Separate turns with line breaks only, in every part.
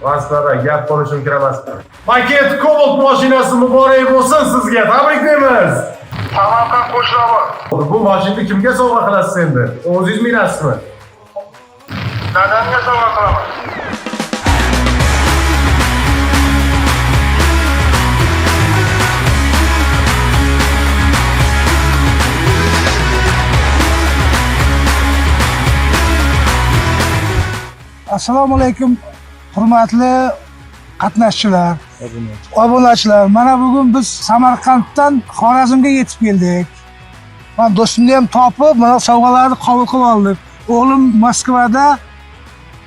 Moskvada gap qilishim kiramas. Paket Cobalt mashinasi muborak bo'lsin sizga. Tabriklaymiz.
Samarqand qo'shrog'i.
Bu mashinani kimga sovg'a qilasiz endi? O'zingiz minasizmi?
Dadamga sovg'a qilaman.
Assalomu alaykum, hurmatli qatnashchilar, obunachilar. Mana bugun biz Samarqanddan Xorazmga yetib keldik. Men do'stimni ham topib, mana sovg'alarni qabul qilib oldik. O'g'lim Moskvada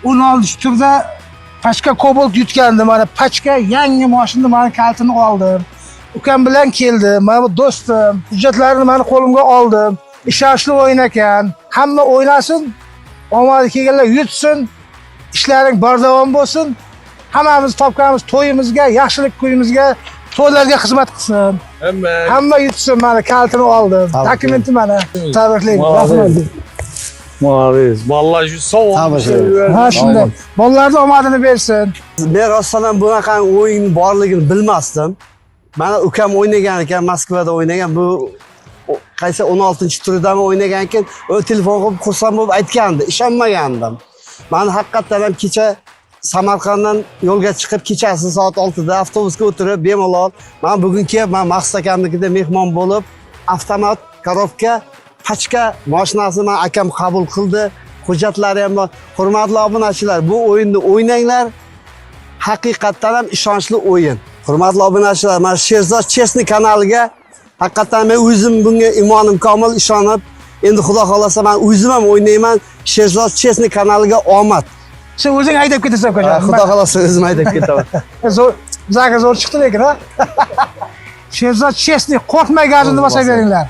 16 turda Pachka Cobalt yutgandi. Mana Pachka yangi mashina, meni kaltini oldim. Ukam bilan keldi. Mana bu do'stim, hujjatlarini meni qo'limga oldim. Ishonchli o'yin ekan. Hamma o'ynasin, omadi kelganlar yutsin. İşlerin bardavom bo'lsin. Hammamiz topganimiz to'yimizga, yaxshilik kuyimizga, to'ylarga xizmat qilsin. Hamma yutsin, mana kaltini oldim. Dokumenti mana. Tabriklayman. Rahmat.
Muharris. Vallahi sağ ol.
Ha, shunday. Bolalarga omadini bersin.
Men rostdan bunaqa o'yin borligini bilmasdim. Mana ukam o'ynagan ekan, Moskvada o'ynagan. Bu qaysi 16-turdami o'ynagan ekan, o telefon qilib xursand bo'lib aytgandi, ishonmagandim. Men haqiqatan ham kecha Samarqanddan yo'lga chiqib, kechasi soat 6da avtobusga o'tirib, bemalol men bugun kelib, men Maqsud akamnikida mehmon bo'lib, avtomat korobka Pachka mashinasini men akam qabul qildi. Hujjatlari ham bor. Hurmatli obunachilar, bu o'yinni o'ynanglar. Haqiqatan ham ishonchli o'yin. Hurmatli obunachilar, men Sherzod Chesni kanaliga haqiqatan men o'zim bunga imonim komil ishonib, endi Xudo xolasa men o'zim ham o'ynayman. Sherzod Chesni kanaliga omad.
Sen o'zing haydab ketasan ukajon.
Xudo xolasa o'zim haydab ketaman.
Zo'r chiqdi lekin, ha? Sherzod Chesni qo'rqmay gazini bosa beringlar.